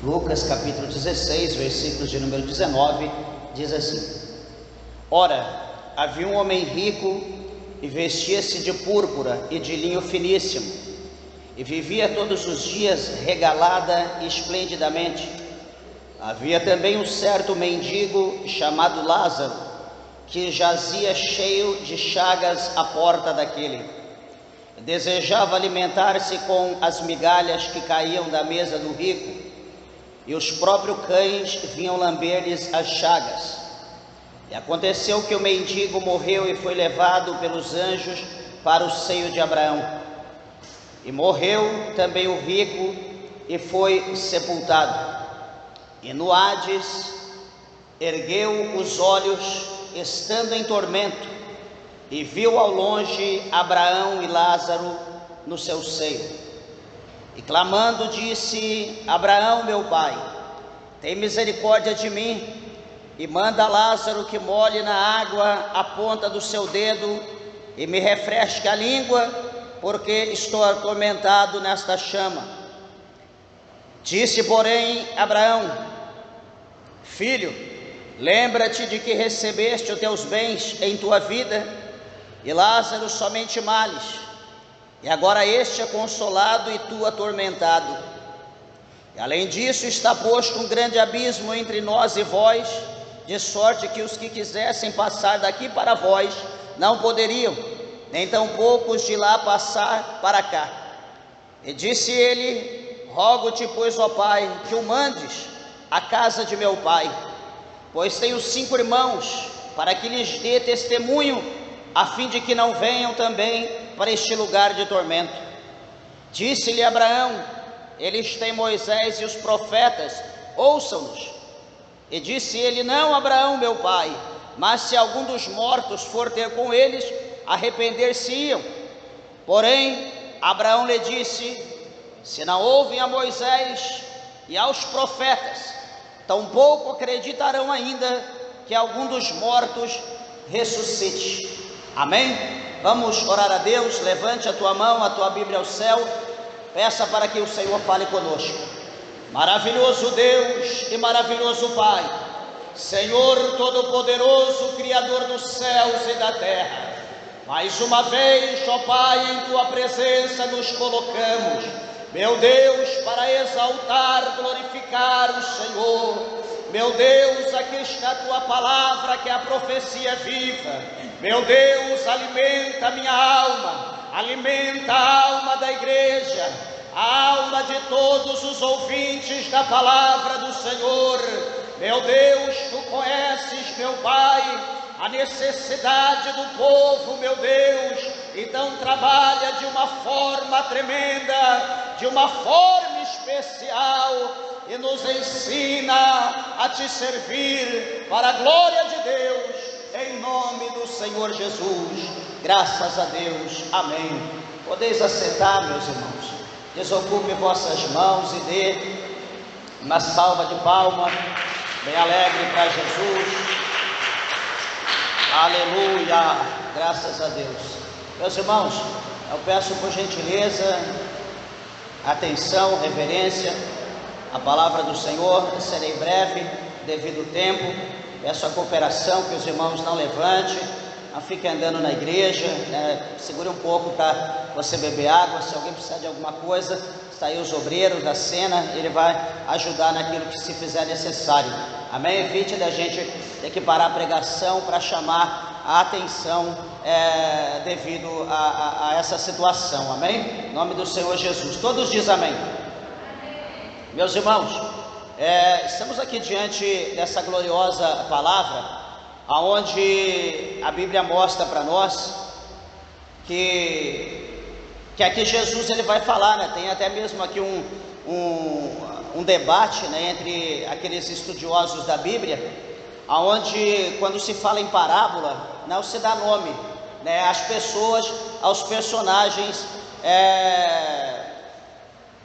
Lucas capítulo 16, versículos de número 19, diz assim: Ora, havia um homem rico e vestia-se de púrpura e de linho finíssimo, e vivia todos os dias regalada e esplendidamente. Havia também um certo mendigo chamado Lázaro, que jazia cheio de chagas à porta daquele. Desejava alimentar-se com as migalhas que caíam da mesa do rico, e os próprios cães vinham lamber-lhes as chagas. E aconteceu que o mendigo morreu e foi levado pelos anjos para o seio de Abraão. E morreu também o rico e foi sepultado. E no Hades ergueu os olhos, estando em tormento, e viu ao longe Abraão e Lázaro no seu seio. E clamando disse: Abraão, meu pai, tem misericórdia de mim, e manda Lázaro que molhe na água a ponta do seu dedo e me refresque a língua, porque estou atormentado nesta chama. Disse, porém, Abraão: Filho, lembra-te de que recebeste os teus bens em tua vida, e Lázaro somente males, e agora este é consolado e tu atormentado. E além disso está posto um grande abismo entre nós e vós, de sorte que os que quisessem passar daqui para vós não poderiam, nem tampouco os de lá passar para cá. E disse ele: Rogo-te, pois, ó Pai, que o mandes à casa de meu pai, pois tenho 5 irmãos, para que lhes dê testemunho, a fim de que não venham também para este lugar de tormento. Disse-lhe Abraão: Eles têm Moisés e os profetas, ouçam-nos. E disse ele: Não, Abraão, meu pai, mas se algum dos mortos for ter com eles, arrepender-se-iam. Porém, Abraão lhe disse: Se não ouvem a Moisés e aos profetas, tampouco acreditarão ainda que algum dos mortos ressuscite. Amém? Vamos orar a Deus. Levante a tua mão, a tua Bíblia ao céu, peça para que o Senhor fale conosco. Maravilhoso Deus e maravilhoso Pai, Senhor Todo-Poderoso, Criador dos céus e da terra, mais uma vez, ó Pai, em tua presença nos colocamos, meu Deus, para exaltar, glorificar o Senhor. Meu Deus, aqui está a tua palavra, que é a profecia viva. Meu Deus, alimenta a minha alma, alimenta a alma da igreja, a alma de todos os ouvintes da palavra do Senhor. Meu Deus, tu conheces, meu Pai, a necessidade do povo, meu Deus, então trabalha de uma forma tremenda, de uma forma especial, e nos ensina a te servir para a glória de Deus, em nome do Senhor Jesus. Graças a Deus, amém. Podeis assentar, meus irmãos. Desocupe vossas mãos e dê uma salva de palmas bem alegre para Jesus. Aleluia, graças a Deus. Meus irmãos, eu peço por gentileza, atenção, reverência, a palavra do Senhor. Serei breve, devido ao tempo. Peço a cooperação, que os irmãos não levantem, não fiquem andando na igreja, segure um pouco para você beber água. Se alguém precisar de alguma coisa, está aí os obreiros da cena, ele vai ajudar naquilo que se fizer necessário. Amém? Evite da gente ter que parar a pregação para chamar a atenção devido a essa situação. Amém? Em nome do Senhor Jesus. Todos dizem amém. Meus irmãos, estamos aqui diante dessa gloriosa palavra, aonde a Bíblia mostra para nós que aqui Jesus ele vai falar, né? Tem até mesmo aqui um debate, né, entre aqueles estudiosos da Bíblia, aonde quando se fala em parábola, não se dá nome, né, às pessoas, aos personagens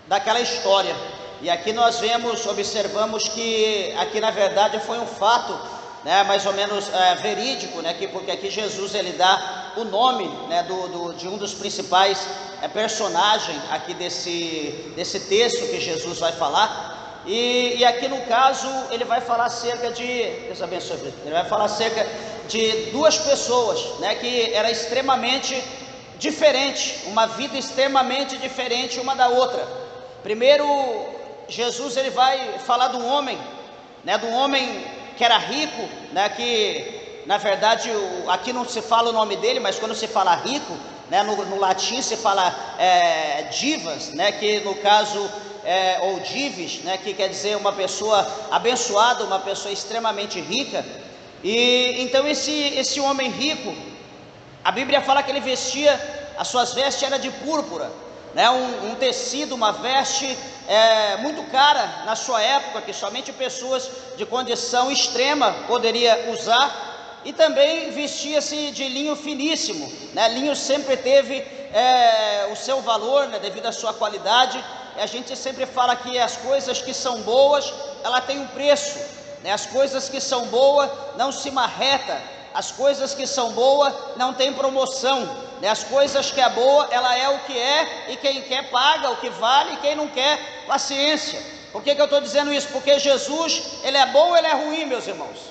daquela história. E aqui nós observamos que aqui na verdade foi um fato, né, mais ou menos verídico, né, porque aqui Jesus ele dá o nome, né, de um dos principais personagens aqui desse texto que Jesus vai falar. E aqui no caso ele vai falar acerca de, Deus abençoe, ele vai falar acerca de duas pessoas, né, que era extremamente diferente, uma vida extremamente diferente uma da outra. Primeiro, Jesus ele vai falar do homem, né, do homem que era rico, né, que na verdade aqui não se fala o nome dele, mas quando se fala rico, né, no latim se fala divas, né, que no caso ou divis, né, que quer dizer uma pessoa abençoada, uma pessoa extremamente rica. E então esse homem rico, a Bíblia fala que ele vestia, as suas vestes eram de púrpura, né, um tecido, uma veste muito cara na sua época, que somente pessoas de condição extrema poderia usar. E também vestia-se de linho finíssimo, né? Linho sempre teve o seu valor, né, devido à sua qualidade. E a gente sempre fala que as coisas que são boas, ela tem um preço, né? As coisas que são boas não se marreta, as coisas que são boas não tem promoção, né? As coisas que é boa, ela é o que é, e quem quer paga o que vale, e quem não quer, paciência. Por que eu estou dizendo isso? Porque Jesus, ele é bom ou ele é ruim, meus irmãos?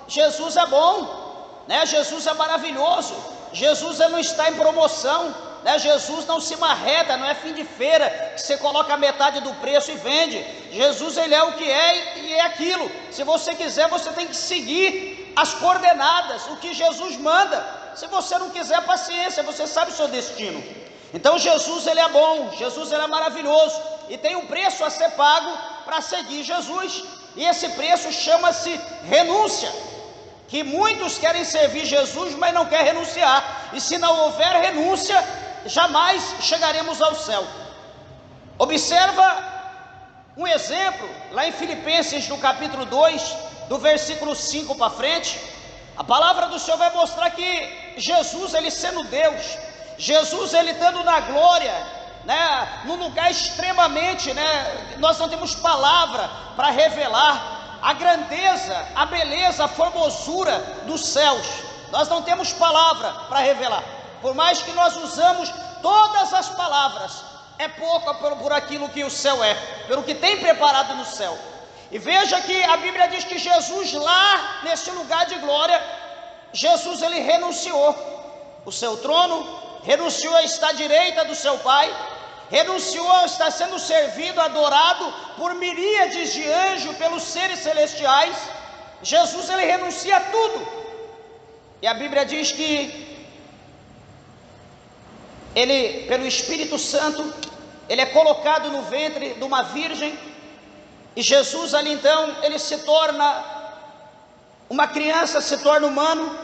Jesus é bom, né? Jesus é maravilhoso. Jesus ele não está em promoção, né? Jesus não se marreta, não é fim de feira que você coloca metade do preço e vende. Jesus ele é o que é e é aquilo. Se você quiser, você tem que seguir as coordenadas, o que Jesus manda. Se você não quiser, paciência, você sabe o seu destino. Então Jesus ele é bom, Jesus ele é maravilhoso, e tem um preço a ser pago para seguir Jesus. E esse preço chama-se renúncia. Que muitos querem servir Jesus, mas não querem renunciar. E se não houver renúncia, jamais chegaremos ao céu. Observa um exemplo, lá em Filipenses, no capítulo 2, do versículo 5 para frente. A palavra do Senhor vai mostrar que Jesus, ele sendo Deus, Jesus, ele estando na glória, né, num lugar extremamente, né, nós não temos palavra para revelar a grandeza, a beleza, a formosura dos céus. Nós não temos palavra para revelar. Por mais que nós usamos todas as palavras, é pouco por aquilo que o céu é, pelo que tem preparado no céu. E veja que a Bíblia diz que Jesus, lá nesse lugar de glória, Jesus ele renunciou o seu trono, renunciou a estar à direita do seu Pai, renunciou a estar sendo servido, adorado por miríades de anjos, pelos seres celestiais. Jesus ele renuncia a tudo. E a Bíblia diz que ele, pelo Espírito Santo, ele é colocado no ventre de uma virgem. E Jesus ali então, ele se torna uma criança, se torna humano,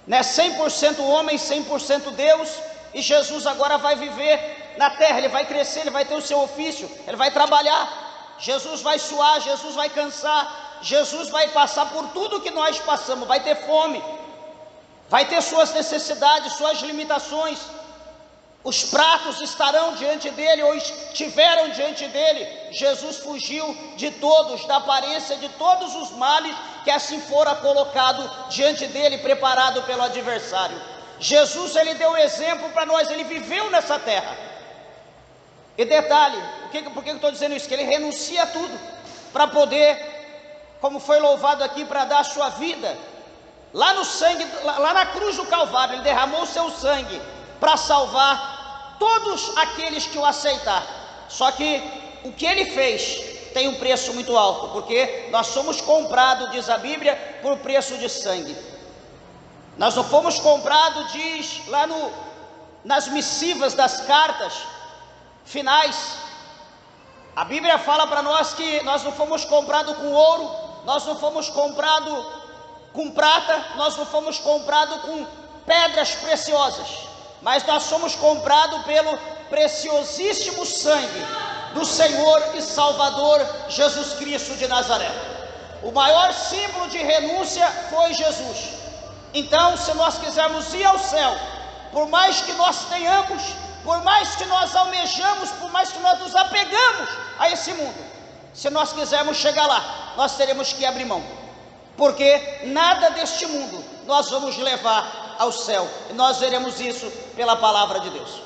né? 100% homem, 100% Deus. E Jesus agora vai viver na terra, ele vai crescer, ele vai ter o seu ofício, ele vai trabalhar. Jesus vai suar, Jesus vai cansar, Jesus vai passar por tudo que nós passamos, vai ter fome, vai ter suas necessidades, suas limitações. Os pratos estarão diante dele, ou estiveram diante dele. Jesus fugiu de todos, da aparência de todos os males que assim fora colocado diante dele, preparado pelo adversário. Jesus ele deu exemplo para nós, ele viveu nessa terra. E detalhe, por que eu estou dizendo isso? Que ele renuncia a tudo para poder, como foi louvado aqui, para dar a sua vida lá no sangue, lá na cruz do Calvário. Ele derramou o seu sangue para salvar todos aqueles que o aceitar. Só que o que ele fez tem um preço muito alto, porque nós somos comprados, diz a Bíblia, por preço de sangue. Nós não fomos comprados, diz lá nas missivas das cartas finais. A Bíblia fala para nós que nós não fomos comprados com ouro, nós não fomos comprados com prata, nós não fomos comprados com pedras preciosas, mas nós somos comprados pelo preciosíssimo sangue do Senhor e Salvador Jesus Cristo de Nazaré. O maior símbolo de renúncia foi Jesus. Então, se nós quisermos ir ao céu, por mais que nós tenhamos, por mais que nós almejamos, por mais que nós nos apegamos a esse mundo, se nós quisermos chegar lá, nós teremos que abrir mão, porque nada deste mundo nós vamos levar ao céu, e nós veremos isso pela palavra de Deus.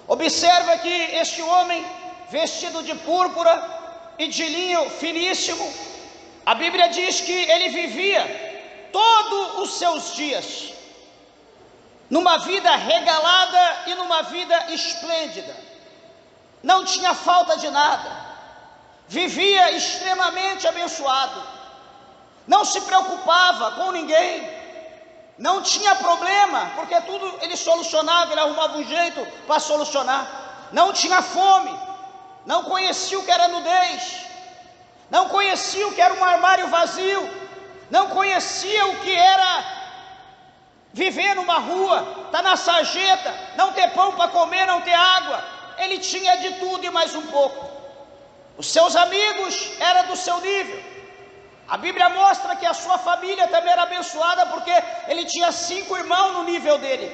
Observa que este homem, vestido de púrpura, e de linho finíssimo. A Bíblia diz que ele vivia todos os seus dias numa vida regalada e numa vida esplêndida. Não tinha falta de nada, vivia extremamente abençoado, não se preocupava com ninguém, não tinha problema, porque tudo ele solucionava, ele arrumava um jeito para solucionar. Não tinha fome, não conhecia o que era nudez, não conhecia o que era um armário vazio, não conhecia o que era viver numa rua, estar na sarjeta, não ter pão para comer, não ter água. Ele tinha de tudo e mais um pouco. Os seus amigos eram do seu nível. A Bíblia mostra que a sua família também era abençoada, porque ele tinha 5 irmãos no nível dele.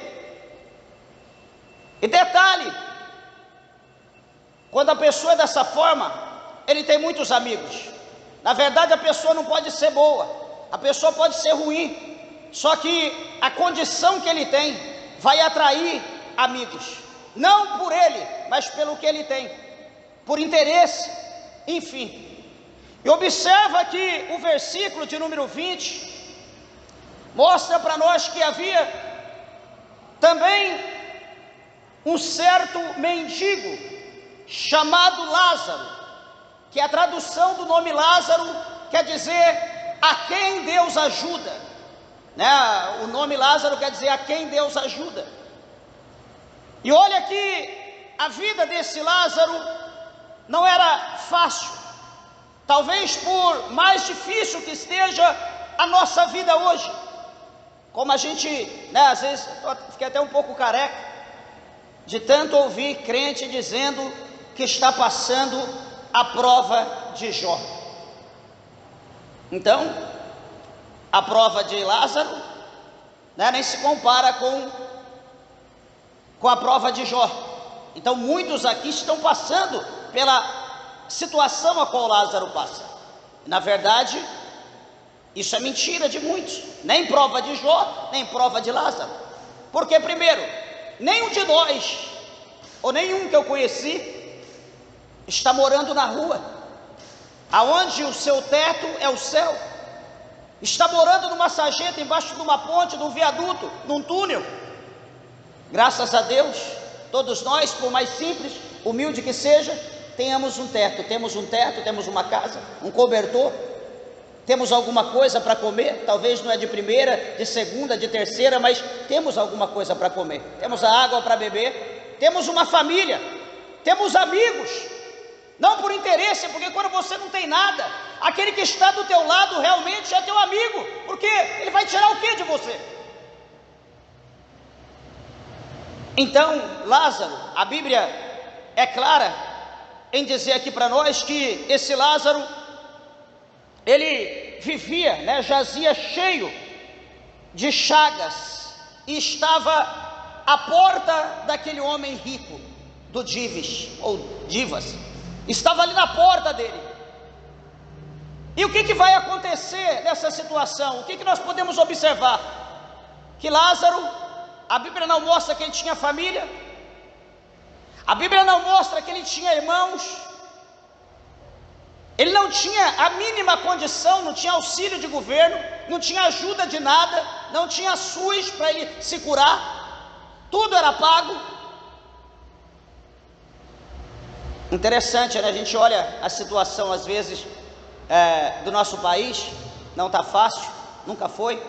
E detalhe, quando a pessoa é dessa forma, ele tem muitos amigos. Na verdade, a pessoa não pode ser boa, a pessoa pode ser ruim, só que a condição que ele tem vai atrair amigos. Não por ele, mas pelo que ele tem, por interesse, enfim. E observa que o versículo de número 20 mostra para nós que havia também um certo mendigo chamado Lázaro, que a tradução do nome Lázaro quer dizer a quem Deus ajuda, né? O nome Lázaro quer dizer a quem Deus ajuda. E olha que a vida desse Lázaro não era fácil, talvez por mais difícil que esteja a nossa vida hoje, como a gente, né, às vezes, eu fiquei até um pouco careca, de tanto ouvir crente dizendo que está passando a prova de Jó. Então, a prova de Lázaro, né, nem se compara com a prova de Jó. Então muitos aqui estão passando pela situação a qual Lázaro passa. Na verdade, isso é mentira de muitos. Nem prova de Jó, nem prova de Lázaro. Porque primeiro, nenhum de nós, ou nenhum que eu conheci, está morando na rua, aonde o seu teto é o céu. Está morando numa sarjeta, embaixo de uma ponte, num viaduto, num túnel. Graças a Deus, todos nós, por mais simples, humilde que seja, temos um teto, temos uma casa, um cobertor, temos alguma coisa para comer. Talvez não é de primeira, de segunda, de terceira, mas temos alguma coisa para comer, temos a água para beber, temos uma família, temos amigos, não por interesse, porque quando você não tem nada, aquele que está do teu lado realmente é teu amigo, porque ele vai tirar o que de você? Então, Lázaro, a Bíblia é clara em dizer aqui para nós que esse Lázaro, ele vivia, né, jazia cheio de chagas, e estava à porta daquele homem rico, do Dives, ou Divas, estava ali na porta dele. E o que vai acontecer nessa situação? O que nós podemos observar? Que Lázaro, a Bíblia não mostra que ele tinha família, a Bíblia não mostra que ele tinha irmãos, ele não tinha a mínima condição, não tinha auxílio de governo, não tinha ajuda de nada, não tinha SUS para ele se curar, tudo era pago. Interessante, né? A gente olha a situação às vezes do nosso país, não está fácil, nunca foi,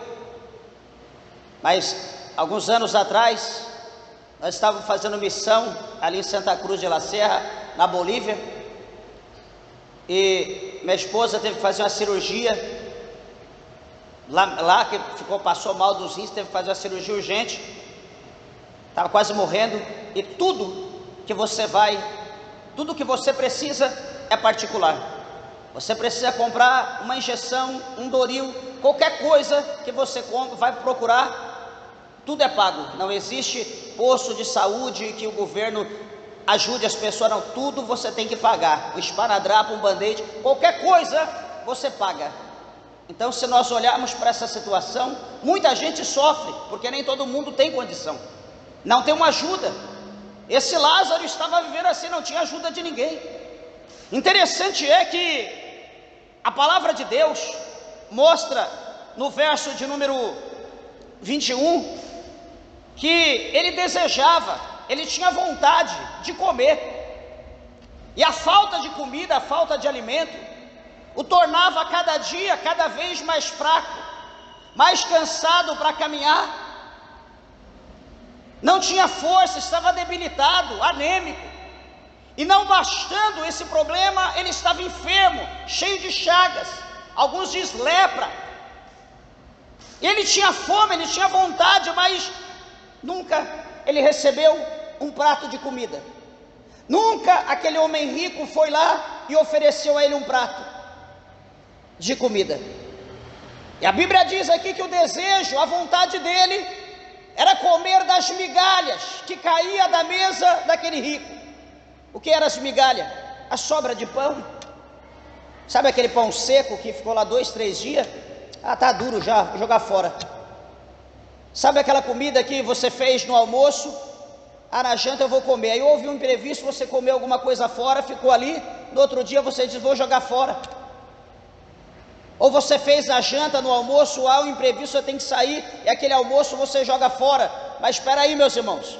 mas alguns anos atrás, nós estávamos fazendo missão ali em Santa Cruz de la Serra, na Bolívia, e minha esposa teve que fazer uma cirurgia, lá que passou mal dos rins, teve que fazer uma cirurgia urgente, estava quase morrendo, e tudo que você precisa é particular. Você precisa comprar uma injeção, um Doril, qualquer coisa que você compra, vai procurar, tudo é pago. Não existe posto de saúde que o governo ajude as pessoas, não, tudo você tem que pagar. Um esparadrapo, um band-aid, qualquer coisa você paga. Então, se nós olharmos para essa situação, muita gente sofre, porque nem todo mundo tem condição, não tem uma ajuda. Esse Lázaro estava vivendo assim, não tinha ajuda de ninguém, Interessante é que a palavra de Deus mostra no verso de número 21 que ele desejava, ele tinha vontade de comer, e a falta de comida, a falta de alimento, o tornava a cada dia cada vez mais fraco, mais cansado para caminhar, não tinha força, estava debilitado, anêmico. E não bastando esse problema, ele estava enfermo, cheio de chagas, alguns dizem lepra. Ele tinha fome, ele tinha vontade, mas nunca ele recebeu um prato de comida. Nunca aquele homem rico foi lá e ofereceu a ele um prato de comida. E a Bíblia diz aqui que o desejo, a vontade dele era comer das migalhas que caía da mesa daquele rico. O que era as migalhas? A sobra de pão. Sabe aquele pão seco que ficou lá 2, 3 dias? Tá duro já, vou jogar fora. Sabe aquela comida que você fez no almoço? Na janta eu vou comer. Aí houve um imprevisto, você comeu alguma coisa fora, ficou ali. No outro dia você diz, vou jogar fora. Ou você fez a janta no almoço, há um imprevisto, você tem que sair, e aquele almoço você joga fora. Mas espera aí, meus irmãos.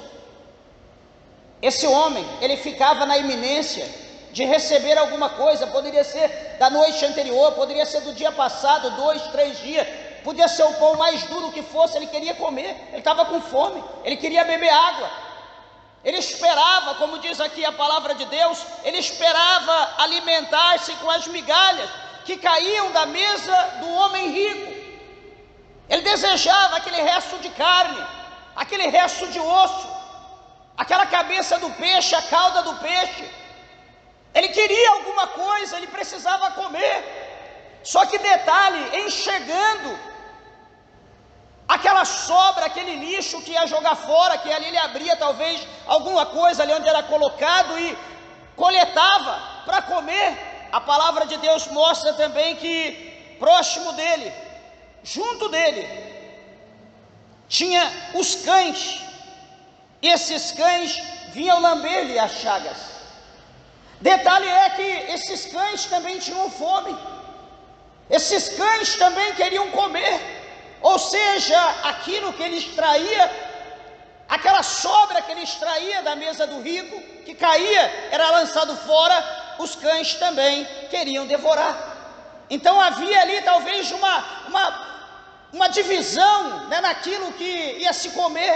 Esse homem, ele ficava na iminência de receber alguma coisa, poderia ser da noite anterior, poderia ser do dia passado, 2, 3 dias, podia ser o pão mais duro que fosse, ele queria comer, ele estava com fome, ele queria beber água, ele esperava, como diz aqui a palavra de Deus, ele esperava alimentar-se com as migalhas que caíam da mesa do homem rico. Ele desejava aquele resto de carne, aquele resto de osso, aquela cabeça do peixe, a cauda do peixe. Ele queria alguma coisa, ele precisava comer. Só que detalhe, enxergando aquela sobra, aquele lixo que ia jogar fora, que ali ele abria talvez alguma coisa ali onde era colocado e coletava para comer, a palavra de Deus mostra também que próximo dele, junto dele, tinha os cães. E esses cães vinham lamber-lhe as chagas. Detalhe é que esses cães também tinham fome. Esses cães também queriam comer. Ou seja, aquilo que ele extraía, aquela sobra que ele extraía da mesa do rico, que caía, era lançado fora, os cães também queriam devorar. Então havia ali talvez uma divisão, né, naquilo que ia se comer.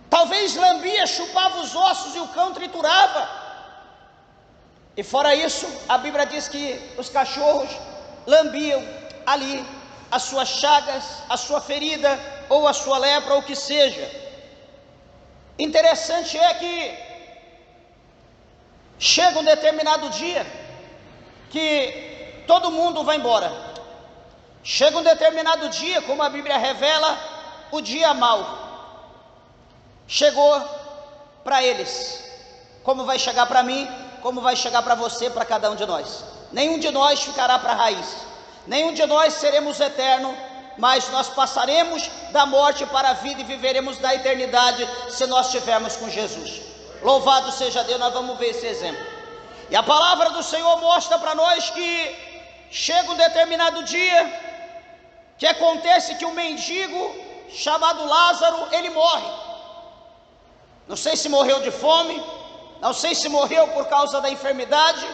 Talvez lambia, chupava os ossos e o cão triturava. E fora isso, a Bíblia diz que os cachorros lambiam ali as suas chagas, a sua ferida, ou a sua lepra, ou o que seja. Interessante é que chega um determinado dia que todo mundo vai embora. Chega um determinado dia, como a Bíblia revela, o dia mau. Chegou para eles, como vai chegar para mim, como vai chegar para você, para cada um de nós. Nenhum de nós ficará para a raiz, nenhum de nós seremos eterno, mas nós passaremos da morte para a vida e viveremos da eternidade se nós estivermos com Jesus. Louvado seja Deus, nós vamos ver esse exemplo. E a palavra do Senhor mostra para nós que chega um determinado dia, que acontece que um mendigo chamado Lázaro, ele morre. Não sei se morreu de fome, não sei se morreu por causa da enfermidade,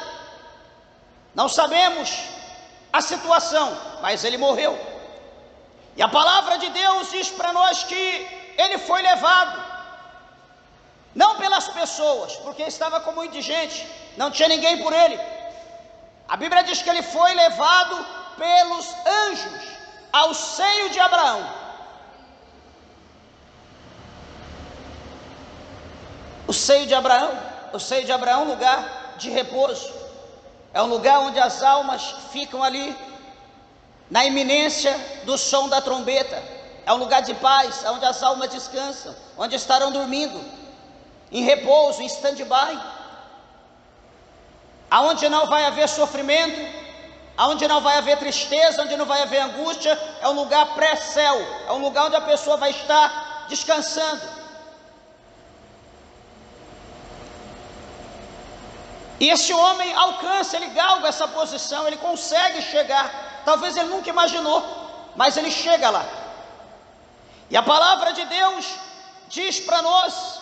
não sabemos a situação, mas ele morreu. E a palavra de Deus diz para nós que ele foi levado, não pelas pessoas, porque estava com muita gente, não tinha ninguém por ele. A Bíblia diz que ele foi levado pelos anjos ao seio de Abraão. O seio de Abraão é um lugar de repouso, é um lugar onde as almas ficam ali, na iminência do som da trombeta, é um lugar de paz, onde as almas descansam, onde estarão dormindo, em repouso, em stand-by, aonde não vai haver sofrimento, aonde não vai haver tristeza, onde não vai haver angústia. É um lugar pré-céu, é um lugar onde a pessoa vai estar descansando. E esse homem alcança, ele galga essa posição, ele consegue chegar. Talvez ele nunca imaginou, mas ele chega lá. E a palavra de Deus diz para nós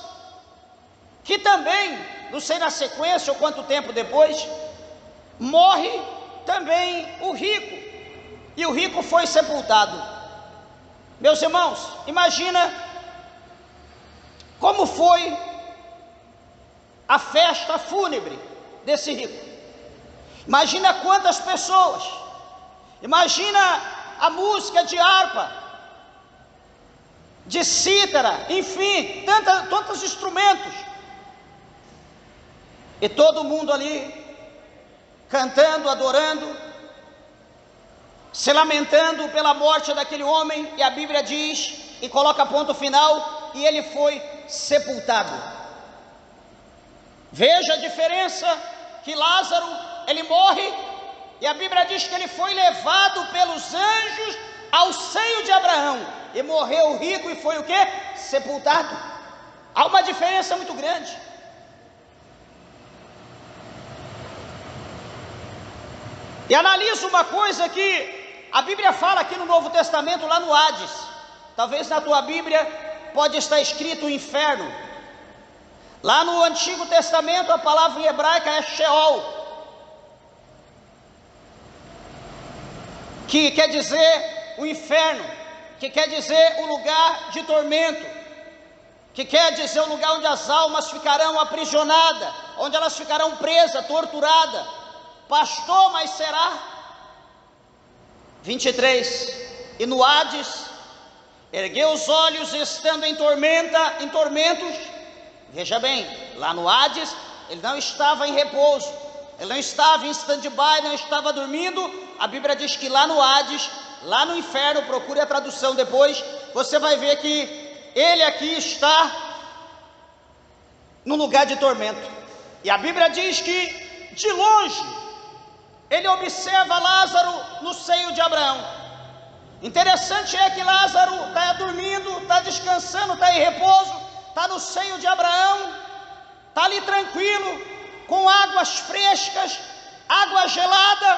que também, não sei na sequência ou quanto tempo depois, morre também o rico, e o rico foi sepultado. Meus irmãos, imagina como foi a festa fúnebre desse rico. Imagina quantas pessoas, imagina a música de harpa, de cítara, enfim, tantos instrumentos, e todo mundo ali cantando, adorando, se lamentando pela morte daquele homem. E a Bíblia diz, e coloca ponto final, e ele foi sepultado. Veja a diferença, que Lázaro, ele morre, e a Bíblia diz que ele foi levado pelos anjos ao seio de Abraão, e morreu o rico e foi o quê? Sepultado. Há uma diferença muito grande. E analisa uma coisa que a Bíblia fala aqui no Novo Testamento, lá no Hades. Talvez na tua Bíblia pode estar escrito o inferno. Lá no Antigo Testamento a palavra em hebraica é Sheol, que quer dizer o inferno, que quer dizer o lugar de tormento, que quer dizer o lugar onde as almas ficarão aprisionadas, onde elas ficarão presas, torturadas. Pastor, mas será? 23, e no Hades, ergueu os olhos estando em tormentos. Veja bem, lá no Hades, ele não estava em repouso, ele não estava em stand-by, não estava dormindo. A Bíblia diz que lá no Hades, lá no inferno, procure a tradução depois, você vai ver que ele aqui está no lugar de tormento. E a Bíblia diz que de longe ele observa Lázaro no seio de Abraão. Interessante é que Lázaro está dormindo, está descansando, está em repouso, está no seio de Abraão, está ali tranquilo, com águas frescas, água gelada,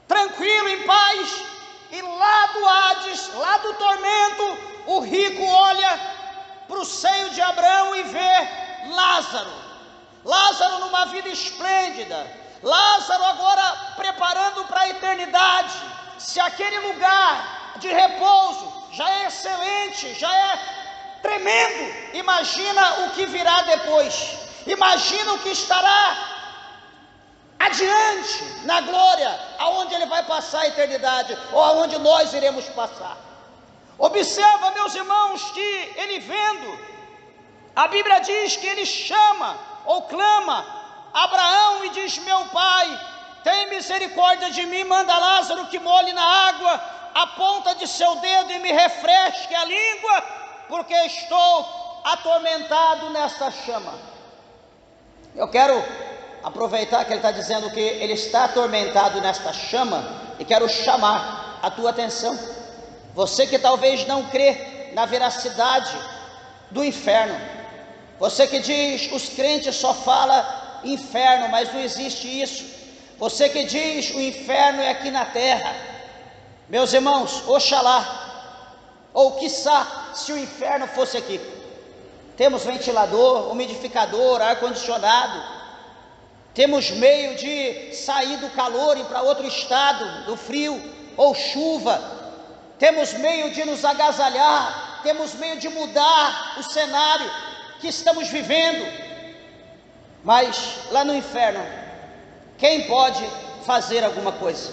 tranquilo, em paz. E lá do Hades, lá do tormento, o rico olha para o seio de Abraão e vê Lázaro numa vida esplêndida, Lázaro agora preparando para a eternidade. Se aquele lugar de repouso já é excelente, já é tremendo, imagina o que virá depois, imagina o que estará adiante na glória, aonde ele vai passar a eternidade, ou aonde nós iremos passar. Observa, meus irmãos, que ele vendo, a Bíblia diz que ele chama ou clama Abraão e diz: meu pai, tem misericórdia de mim, manda Lázaro que molhe na água a ponta de seu dedo e me refresque a língua, porque estou atormentado nesta chama. Eu quero aproveitar que ele está dizendo que ele está atormentado nesta chama, e quero chamar a tua atenção. Você que talvez não crê na veracidade do inferno, você que diz, os crentes só falam inferno, mas não existe isso. Você que diz, o inferno é aqui na terra. Meus irmãos, oxalá, ou quiçá, se o inferno fosse aqui. Temos ventilador, umidificador, ar-condicionado, temos meio de sair do calor e ir para outro estado, do frio ou chuva, temos meio de nos agasalhar, temos meio de mudar o cenário que estamos vivendo. Mas lá no inferno, quem pode fazer alguma coisa?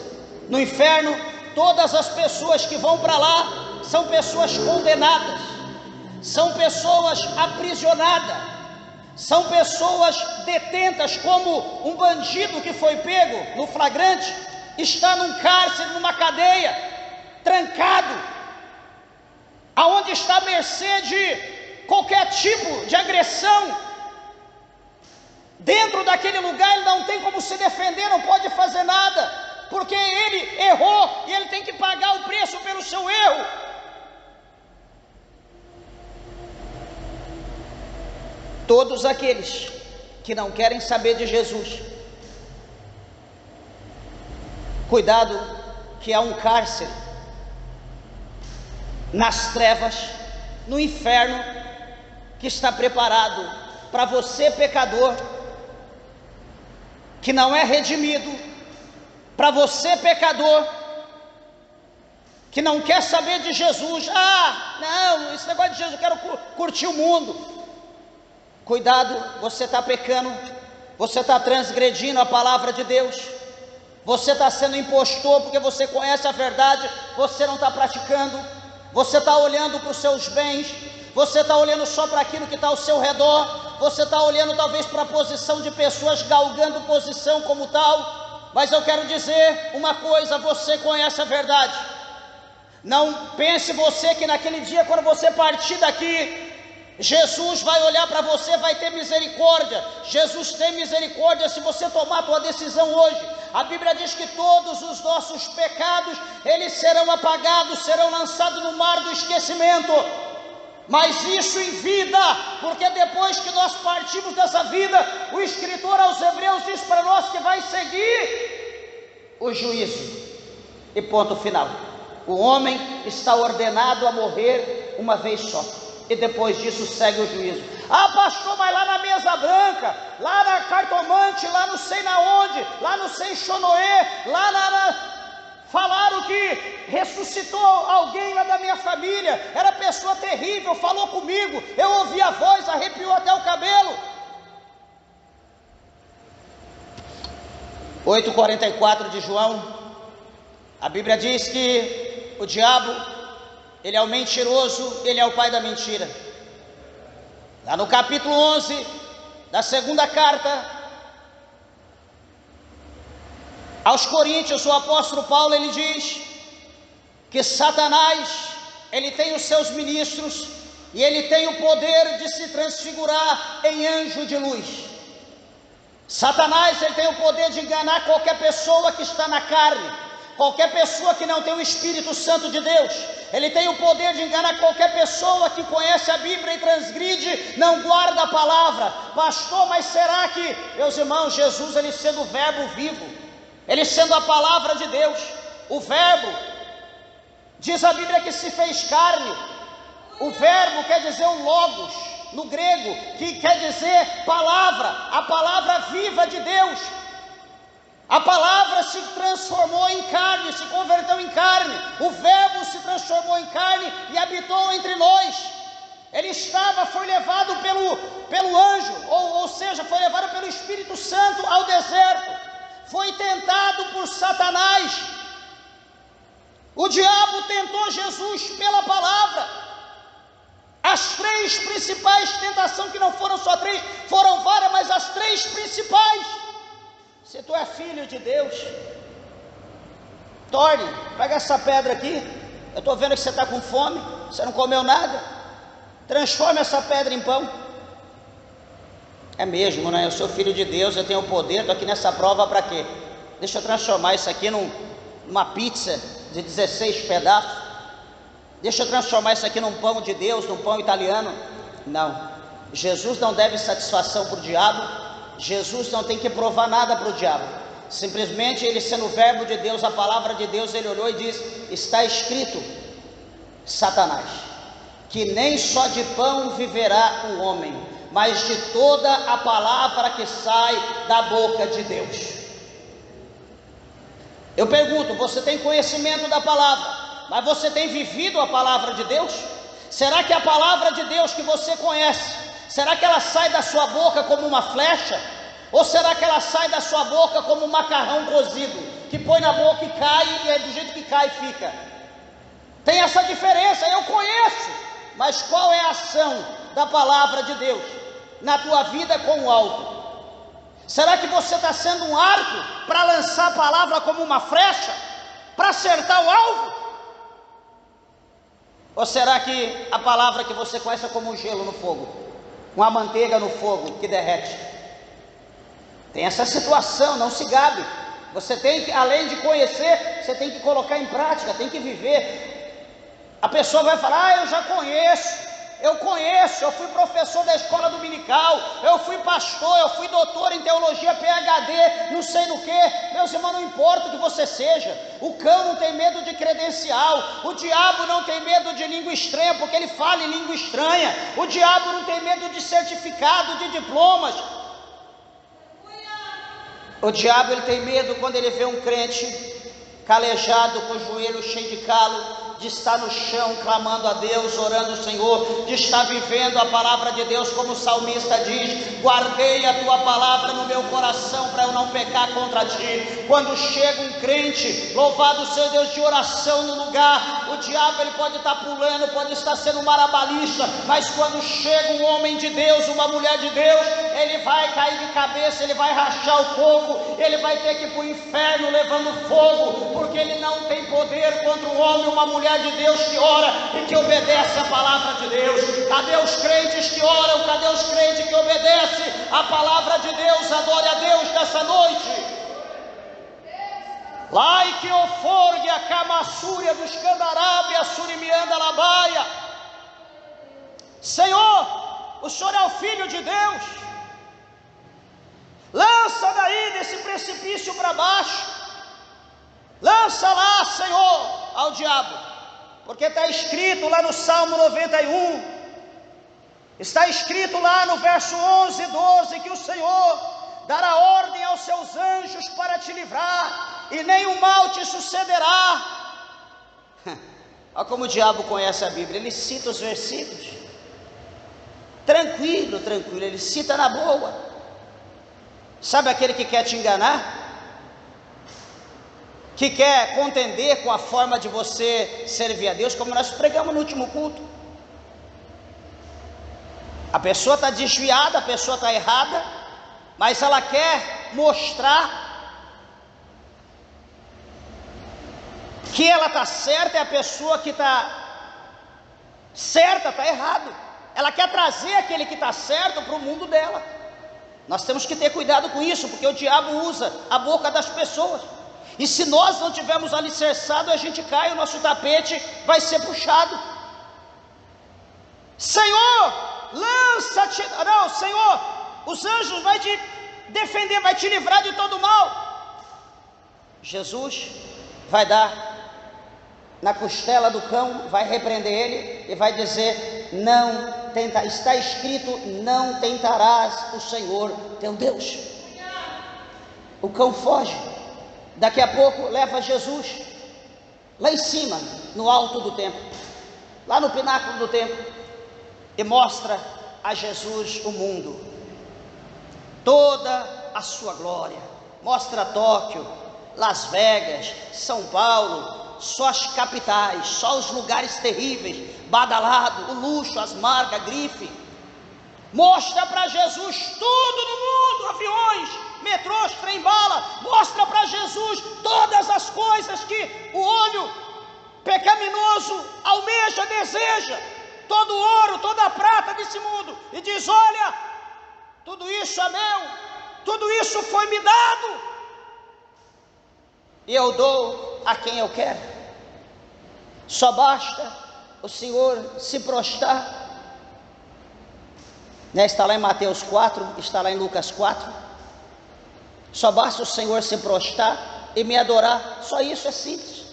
No inferno, todas as pessoas que vão para lá são pessoas condenadas, são pessoas aprisionadas, são pessoas detentas, como um bandido que foi pego no flagrante, está num cárcere, numa cadeia, trancado, aonde está à mercê de qualquer tipo de agressão. Dentro daquele lugar ele não tem como se defender, não pode fazer nada, porque ele errou e ele tem que pagar o preço pelo seu erro. Todos aqueles que não querem saber de Jesus. Cuidado, que há um cárcere nas trevas, no inferno, que está preparado para você, pecador, que não é redimido, para você, pecador, que não quer saber de Jesus. Não, esse negócio de Jesus, eu quero curtir o mundo. Cuidado, você está pecando, você está transgredindo a palavra de Deus, você está sendo impostor porque você conhece a verdade, você não está praticando, você está olhando para os seus bens, você está olhando só para aquilo que está ao seu redor, você está olhando talvez para a posição de pessoas, galgando posição como tal. Mas eu quero dizer uma coisa: você conhece a verdade. Não pense você que naquele dia, quando você partir daqui, Jesus vai olhar para você, vai ter misericórdia. Jesus tem misericórdia se você tomar a tua decisão hoje. A Bíblia diz que todos os nossos pecados, eles serão apagados, serão lançados no mar do esquecimento. Mas isso em vida, porque depois que nós partimos dessa vida, o escritor aos Hebreus diz para nós que vai seguir o juízo. E ponto final. O homem está ordenado a morrer uma vez só, e depois disso segue o juízo. Pastor, mas lá na mesa branca, lá na cartomante, lá não sei na onde, lá não sei em Xonoé, falaram que ressuscitou alguém lá da minha família, era pessoa terrível, falou comigo, eu ouvi a voz, arrepiou até o cabelo. 8,44 de João, a Bíblia diz que o diabo, ele é o mentiroso, ele é o pai da mentira. Lá no capítulo 11 da segunda carta aos Coríntios, o apóstolo Paulo, ele diz que Satanás, ele tem os seus ministros e ele tem o poder de se transfigurar em anjo de luz. Satanás, ele tem o poder de enganar qualquer pessoa que está na carne, qualquer pessoa que não tem o Espírito Santo de Deus. Ele tem o poder de enganar qualquer pessoa que conhece a Bíblia e transgride, não guarda a palavra. Pastor, mas será que, meus irmãos, Jesus, ele sendo o verbo vivo, ele sendo a palavra de Deus, o verbo, diz a Bíblia que se fez carne. O verbo quer dizer o logos, no grego, que quer dizer palavra, a palavra viva de Deus. A palavra se transformou em carne, se converteu em carne. O verbo se transformou em carne e habitou entre nós. Ele foi levado pelo anjo, ou seja, foi levado pelo Espírito Santo ao deserto. Foi tentado por Satanás. O diabo tentou Jesus pela palavra. As três principais tentações, que não foram só três, foram várias, mas as três principais. Se tu é filho de Deus, pega essa pedra aqui, eu estou vendo que você está com fome, você não comeu nada, transforma essa pedra em pão. É mesmo, né? Eu sou filho de Deus, eu tenho o poder, estou aqui nessa prova para quê? Deixa eu transformar isso aqui numa pizza de 16 pedaços, deixa eu transformar isso aqui num pão de Deus, num pão italiano. Não, Jesus não deve satisfação para o diabo. Jesus não tem que provar nada para o diabo, simplesmente ele, sendo o verbo de Deus, a palavra de Deus, ele olhou e disse: está escrito, Satanás, que nem só de pão viverá o homem, mas de toda a palavra que sai da boca de Deus. Eu pergunto, você tem conhecimento da palavra, mas você tem vivido a palavra de Deus? Será que a palavra de Deus que você conhece, será que ela sai da sua boca como uma flecha? Ou será que ela sai da sua boca como um macarrão cozido, que põe na boca e cai, e é do jeito que cai fica? Tem essa diferença, eu conheço. Mas qual é a ação da palavra de Deus na tua vida com o alvo? Será que você está sendo um arco para lançar a palavra como uma flecha, para acertar o alvo? Ou será que a palavra que você conhece é como um gelo no fogo, uma manteiga no fogo que derrete? Tem essa situação, não se gabe. Você tem que, além de conhecer, você tem que colocar em prática, tem que viver. A pessoa vai falar: eu já conheço, eu conheço, eu fui professor da escola dominical, eu fui pastor, eu fui doutor em teologia, PhD, não sei no que. Meus irmãos, não importa o que você seja, o cão não tem medo de credencial, o diabo não tem medo de língua estranha, porque ele fala em língua estranha, o diabo não tem medo de certificado, de diplomas. O diabo ele tem medo quando ele vê um crente calejado, com o joelho cheio de calo, de estar no chão clamando a Deus, orando ao Senhor, de estar vivendo a palavra de Deus, como o salmista diz: guardei a tua palavra no meu coração para eu não pecar contra ti. Quando chega um crente, louvado seja Deus, de oração no lugar, o diabo ele pode estar pulando, pode estar sendo marabalista, mas quando chega um homem de Deus, uma mulher de Deus, ele vai cair de cabeça, ele vai rachar o coco, ele vai ter que ir para o inferno levando fogo, porque ele não tem poder contra um homem, uma mulher de Deus que ora e que obedece a palavra de Deus. Cadê os crentes que oram? Cadê os crentes que obedecem a palavra de Deus? Adore a Deus nessa noite. Lai que oforgue a camassúria dos candarabes, a surimianda labaia. Senhor, o Senhor é o Filho de Deus. Lança daí desse precipício para baixo. Lança lá, Senhor, ao diabo. Porque está escrito lá no Salmo 91, está escrito lá no verso 11 e 12, que o Senhor dará ordem aos seus anjos para te livrar, e nenhum mal te sucederá. Olha como o diabo conhece a Bíblia, ele cita os versículos, tranquilo, ele cita na boa. Sabe aquele que quer te enganar? Que quer contender com a forma de você servir a Deus, como nós pregamos no último culto. A pessoa está desviada, a pessoa está errada, mas ela quer mostrar que ela está certa, e a pessoa que está certa está errado. Ela quer trazer aquele que está certo para o mundo dela. Nós temos que ter cuidado com isso, porque o diabo usa a boca das pessoas. E se nós não tivermos alicerçado, a gente cai, o nosso tapete vai ser puxado. Senhor, lança-te. Não, Senhor, os anjos vão te defender, vai te livrar de todo mal. Jesus vai dar na costela do cão, vai repreender ele e vai dizer: não tenta, está escrito, não tentarás o Senhor teu Deus. O cão foge. Daqui a pouco leva Jesus lá em cima, no alto do templo, lá no pináculo do templo, e mostra a Jesus o mundo, toda a sua glória. Mostra Tóquio, Las Vegas, São Paulo, só as capitais, só os lugares terríveis, badalado, o luxo, as marcas, a grife. Mostra para Jesus tudo no mundo, aviões, metrôs, trem-bala. Mostra para Jesus todas as coisas que o olho pecaminoso almeja, deseja, todo o ouro, toda a prata desse mundo, e diz: olha, tudo isso é meu, tudo isso foi me dado, e eu dou a quem eu quero. Só basta o Senhor se prostrar. Está lá em Mateus 4, está lá em Lucas 4. Só basta o Senhor se prostrar e me adorar. Só isso, é simples.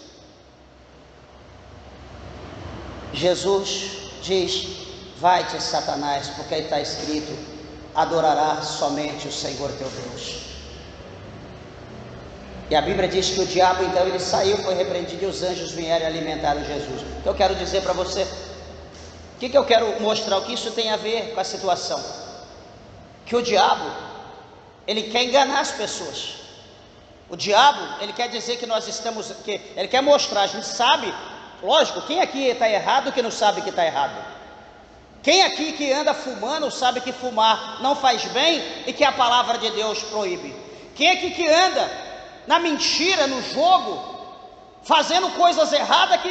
Jesus diz: vai-te, Satanás, porque aí está escrito: adorarás somente o Senhor teu Deus. E a Bíblia diz que o diabo, então, ele saiu, foi repreendido, e os anjos vieram alimentar o Jesus. O que eu quero dizer para você, o que eu quero mostrar, o que isso tem a ver com a situação? Que o diabo, ele quer enganar as pessoas. O diabo, ele quer dizer que nós estamos, ele quer mostrar, a gente sabe, lógico, quem aqui está errado, que não sabe que está errado? Quem aqui que anda fumando, sabe que fumar não faz bem e que a palavra de Deus proíbe? Quem aqui que anda na mentira, no jogo, fazendo coisas erradas,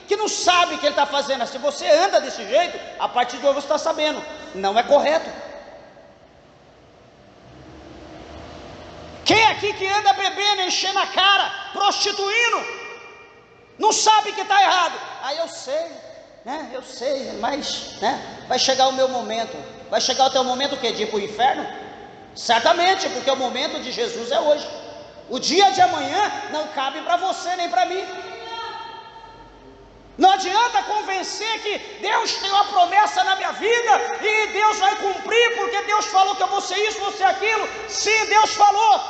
que não sabe que ele está fazendo? Se você anda desse jeito, a partir de hoje você está sabendo, não é correto. Quem aqui que anda bebendo, enchendo a cara, prostituindo, não sabe que está errado? Aí eu sei, né? Eu sei, mas, né? Vai chegar o meu momento. Vai chegar o teu momento o quê? De ir para o inferno? Certamente, porque o momento de Jesus é hoje. O dia de amanhã não cabe para você nem para mim. Não adianta convencer que Deus tem uma promessa na minha vida e Deus vai cumprir porque Deus falou que eu vou ser isso, vou ser aquilo. Sim, Deus falou.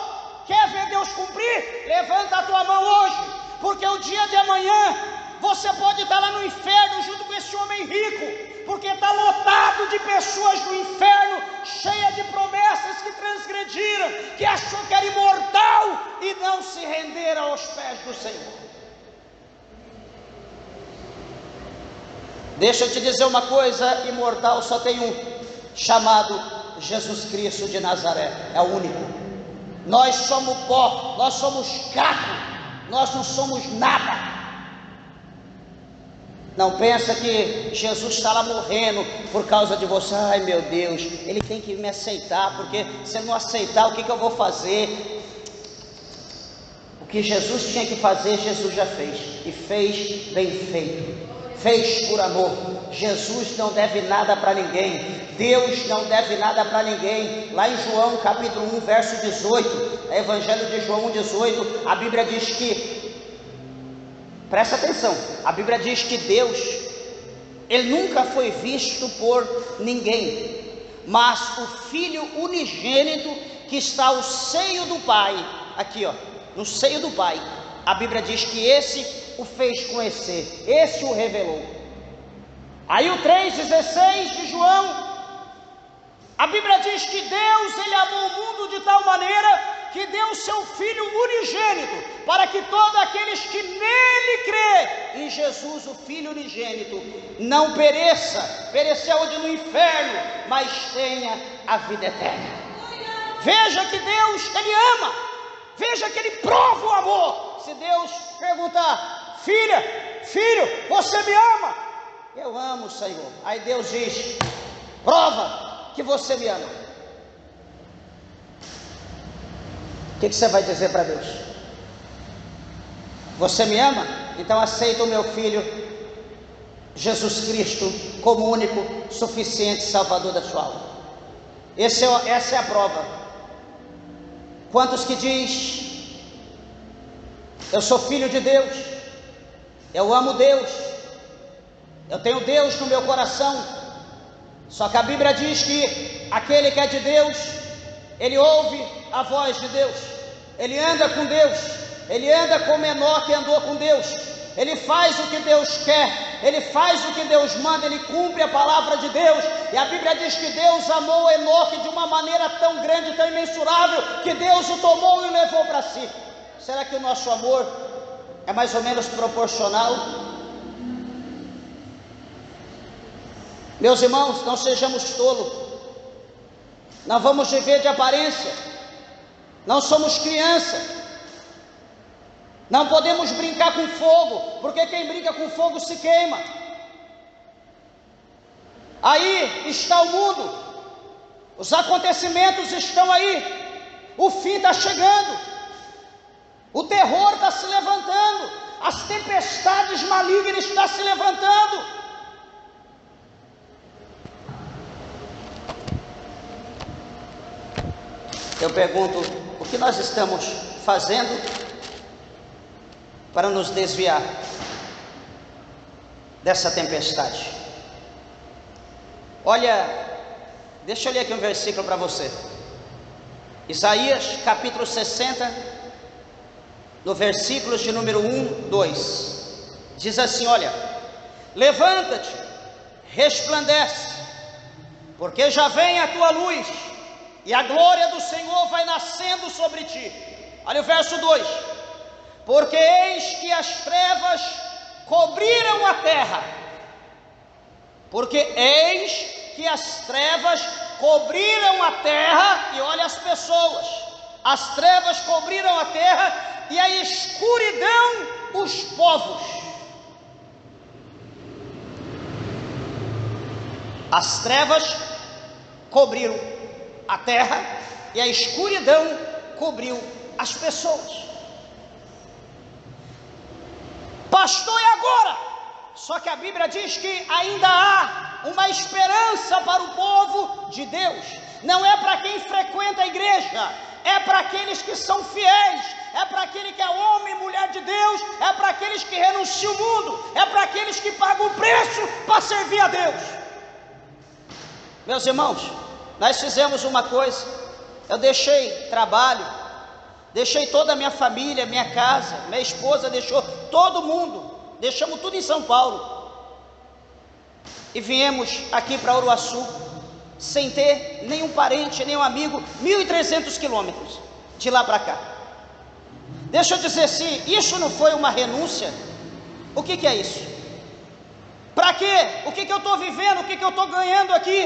Quer ver Deus cumprir? Levanta a tua mão hoje, porque o dia de amanhã você pode estar lá no inferno junto com esse homem rico, porque está lotado de pessoas no inferno, cheia de promessas que transgrediram, que achou que era imortal e não se renderam aos pés do Senhor. Deixa eu te dizer uma coisa, imortal só tem um, chamado Jesus Cristo de Nazaré, é o único. Nós somos pó, nós somos caco, nós não somos nada. Não pensa que Jesus está lá morrendo por causa de você. Ai meu Deus, Ele tem que me aceitar, porque se Ele não aceitar, o que eu vou fazer? O que Jesus tinha que fazer, Jesus já fez, e fez bem feito. Fez por amor. Jesus não deve nada para ninguém, Deus não deve nada para ninguém. Lá em João capítulo 1 verso 18, Evangelho de João 1,18, a Bíblia diz que, presta atenção, a Bíblia diz que Deus, Ele nunca foi visto por ninguém, mas o Filho unigênito que está ao seio do Pai, aqui ó, no seio do Pai, a Bíblia diz que esse o fez conhecer, esse o revelou. Aí o 3,16 de João, a Bíblia diz que Deus, Ele amou o mundo de tal maneira que deu o seu Filho unigênito, para que todos aqueles que nele crê, em Jesus o Filho unigênito, não pereça onde no inferno, mas tenha a vida eterna. Veja que Deus, Ele ama, veja que Ele prova o amor. Se Deus perguntar: filha, filho, você me ama? Eu amo, Senhor. Aí Deus diz: prova que você me ama. O que você vai dizer para Deus? Você me ama? Então aceita o meu Filho Jesus Cristo como único, suficiente Salvador da sua alma. Essa é a prova. Quantos que diz: eu sou filho de Deus, eu amo Deus, eu tenho Deus no meu coração. Só que a Bíblia diz que aquele que é de Deus, ele ouve a voz de Deus, ele anda com Deus, ele anda como Enoque andou com Deus, ele faz o que Deus quer, ele faz o que Deus manda, ele cumpre a palavra de Deus. E a Bíblia diz que Deus amou Enoque de uma maneira tão grande, tão imensurável, que Deus o tomou e o levou para si. Será que o nosso amor é mais ou menos proporcional? Meus irmãos, não sejamos tolos, não vamos viver de aparência, não somos criança, não podemos brincar com fogo, porque quem brinca com fogo se queima. Aí está o mundo, os acontecimentos estão aí, o fim está chegando, o terror está se levantando, as tempestades malignas estão se levantando. Eu pergunto: o que nós estamos fazendo para nos desviar dessa tempestade? Olha, deixa eu ler aqui um versículo para você. Isaías capítulo 60, no versículos de número 1, 2, diz assim: olha, levanta-te, resplandece, porque já vem a tua luz, e a glória do Senhor vai nascendo sobre ti. Olha o verso 2: porque eis que as trevas cobriram a terra, porque eis que as trevas cobriram a terra, e olha as pessoas, as trevas cobriram a terra, e a escuridão os povos. As trevas cobriram a terra e a escuridão cobriu as pessoas. Pastor, e agora? Só que a Bíblia diz que ainda há uma esperança para o povo de Deus. Não é para quem frequenta a igreja, é para aqueles que são fiéis, é para aquele que é homem e mulher de Deus, é para aqueles que renunciam o mundo, é para aqueles que pagam o preço para servir a Deus. Meus irmãos, nós fizemos uma coisa: eu deixei trabalho, deixei toda a minha família, minha casa, minha esposa deixou todo mundo, deixamos tudo em São Paulo e viemos aqui para Uruaçu, sem ter nenhum parente, nenhum amigo, 1.300 quilômetros de lá para cá. Deixa eu dizer, se isso não foi uma renúncia, o que é isso? Para quê? O que eu estou vivendo? O que eu estou ganhando aqui?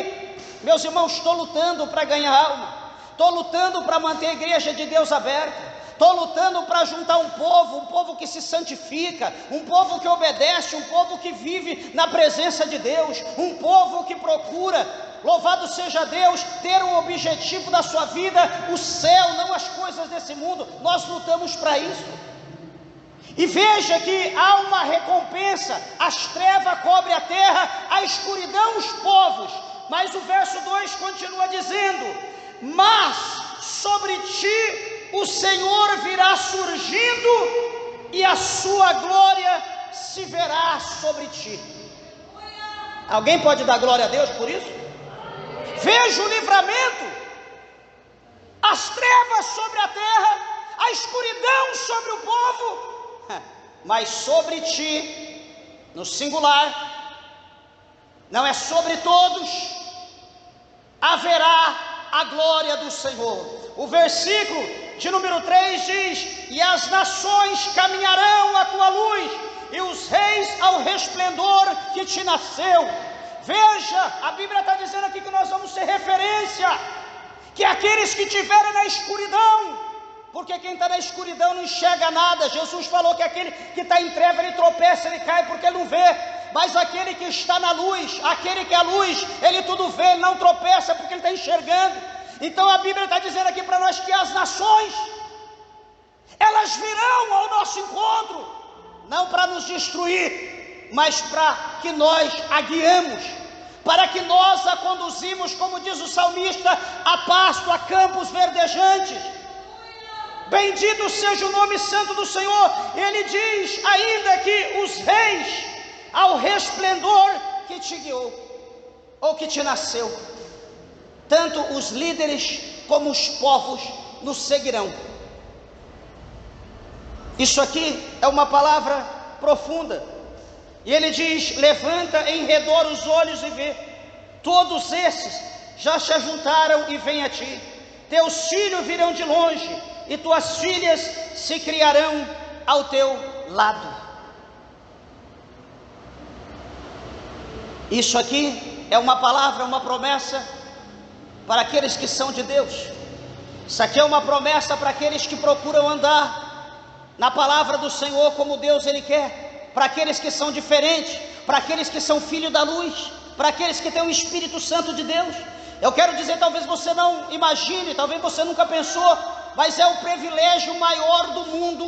Meus irmãos, estou lutando para ganhar alma, estou lutando para manter a igreja de Deus aberta, estou lutando para juntar um povo que se santifica, um povo que obedece, um povo que vive na presença de Deus, um povo que procura, louvado seja Deus, ter um objetivo da sua vida, o céu, não as coisas desse mundo. Nós lutamos para isso. E veja que há uma recompensa: as trevas cobrem a terra, a escuridão os povos. Mas o verso 2 continua dizendo: mas sobre ti o Senhor virá surgindo, e a sua glória se verá sobre ti. Alguém pode dar glória a Deus por isso? Veja o livramento: as trevas sobre a terra, a escuridão sobre o povo, mas sobre ti, no singular, não é sobre todos, haverá a glória do Senhor. O versículo de número 3 diz: e as nações caminharão à tua luz, e os reis ao resplendor que te nasceu. Veja, a Bíblia está dizendo aqui que nós vamos ser referência, que aqueles que estiverem na escuridão, porque quem está na escuridão não enxerga nada. Jesus falou que aquele que está em treva, ele tropeça, ele cai porque ele não vê. Mas aquele que está na luz, aquele que é a luz, ele tudo vê, ele não tropeça porque ele está enxergando. Então a Bíblia está dizendo aqui para nós que as nações, elas virão ao nosso encontro, não para nos destruir, mas para que nós a guiamos, para que nós a conduzimos, como diz o salmista, a pasto, a campos verdejantes. Bendito seja o nome santo do Senhor. Ele diz ainda que os reis, ao resplendor que te guiou, ou que te nasceu, tanto os líderes como os povos nos seguirão. Isso aqui é uma palavra profunda. E ele diz: levanta em redor os olhos e vê, todos esses já se ajuntaram e vêm a ti. Teus filhos virão de longe, e tuas filhas se criarão ao teu lado. Isso aqui é uma palavra, uma promessa para aqueles que são de Deus. Isso aqui é uma promessa para aqueles que procuram andar na palavra do Senhor como Deus Ele quer. Para aqueles que são diferentes, para aqueles que são filhos da luz, para aqueles que têm o Espírito Santo de Deus. Eu quero dizer, talvez você não imagine, talvez você nunca pensou, mas é o privilégio maior do mundo,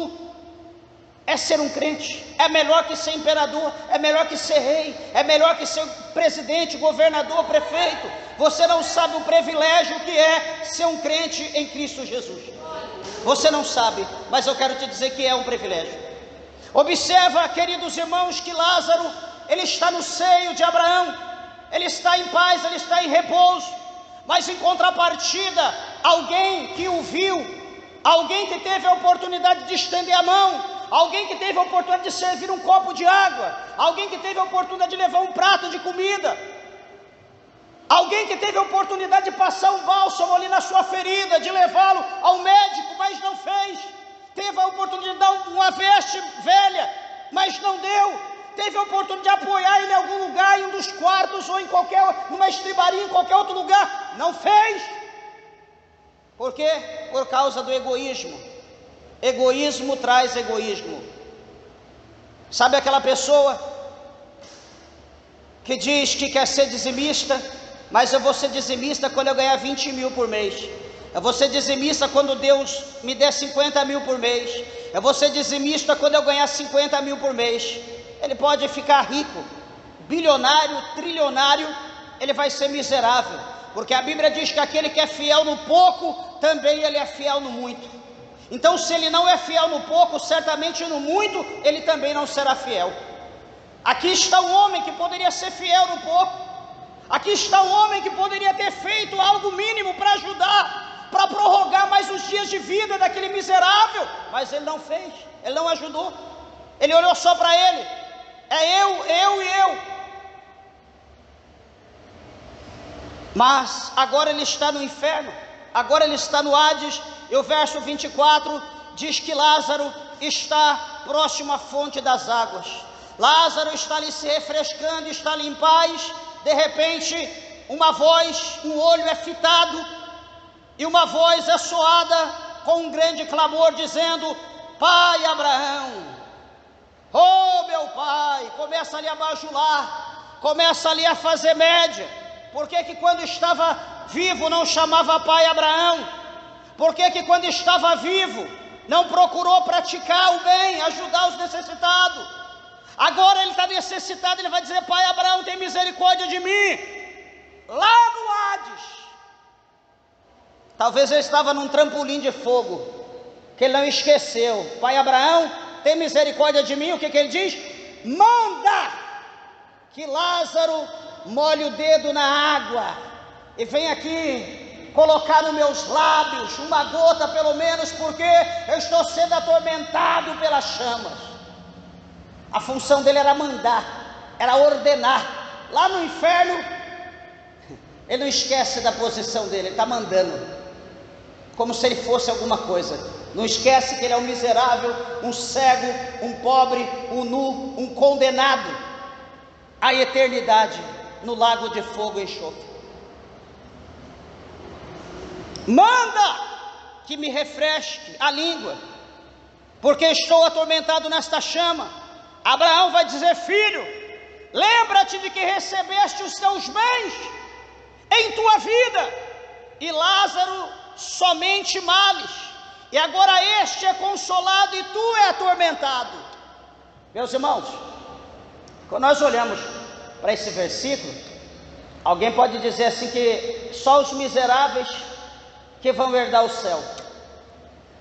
é ser um crente. É melhor que ser imperador, é melhor que ser rei, é melhor que ser presidente, governador, prefeito. Você não sabe o privilégio que é ser um crente em Cristo Jesus. Você não sabe, mas eu quero te dizer que é um privilégio. Observa, queridos irmãos, que Lázaro, ele está no seio de Abraão, ele está em paz, ele está em repouso, mas em contrapartida, alguém que o viu, alguém que teve a oportunidade de estender a mão, alguém que teve a oportunidade de servir um copo de água, alguém que teve a oportunidade de levar um prato de comida, alguém que teve a oportunidade de passar um bálsamo ali na sua ferida, de levá-lo ao médico, mas não fez. Teve a oportunidade de dar uma veste velha, mas não deu. Teve a oportunidade de apoiar ele em algum lugar, em um dos quartos, ou em numa estribaria, em qualquer outro lugar, não fez. Por quê? Por causa do egoísmo. Egoísmo traz egoísmo. Sabe aquela pessoa que diz que quer ser dizimista, mas eu vou ser dizimista quando eu ganhar 20 mil por mês. Eu vou ser dizimista quando Deus me der 50 mil por mês. Eu vou ser dizimista quando eu ganhar 50 mil por mês. ele pode ficar rico, bilionário, trilionário, ele vai ser miserável, porque a Bíblia diz que aquele que é fiel no pouco, também ele é fiel no muito. Então, se ele não é fiel no pouco, certamente no muito, ele também não será fiel. Aqui está um homem que poderia ser fiel no pouco, aqui está um homem que poderia ter feito algo mínimo para ajudar, para prorrogar mais os dias de vida daquele miserável, mas ele não fez, ele não ajudou, ele olhou só para ele, é eu e eu. Mas agora ele está no inferno, agora ele está no Hades, e o verso 24 diz que Lázaro está próximo à fonte das águas. Lázaro está ali se refrescando, está ali em paz. De repente, uma voz, um olho é fitado, e uma voz é soada com um grande clamor, dizendo: Pai Abraão, oh meu pai. Começa ali a bajular, começa ali a fazer média. Por que que quando estava vivo não chamava pai Abraão? Por que que quando estava vivo não procurou praticar o bem, ajudar os necessitados? Agora ele está necessitado, ele vai dizer: pai Abraão, tem misericórdia de mim. Lá no Hades, talvez ele estava num trampolim de fogo, que ele não esqueceu. Pai Abraão, tem misericórdia de mim. O que que ele diz? Manda que Lázaro molhe o dedo na água e vem aqui colocar nos meus lábios uma gota pelo menos, porque eu estou sendo atormentado pelas chamas. A função dele era mandar, era ordenar. Lá no inferno, ele não esquece da posição dele, ele está mandando, como se ele fosse alguma coisa. Não esquece que ele é um miserável, um cego, um pobre, um nu, um condenado à eternidade no lago de fogo e enxofre. Manda que me refresque a língua, porque estou atormentado nesta chama. Abraão vai dizer: filho, lembra-te de que recebeste os teus bens em tua vida, e Lázaro somente males, e agora este é consolado e tu é atormentado. Meus irmãos, quando nós olhamos para esse versículo, alguém pode dizer assim que só os miseráveis que vão herdar o céu.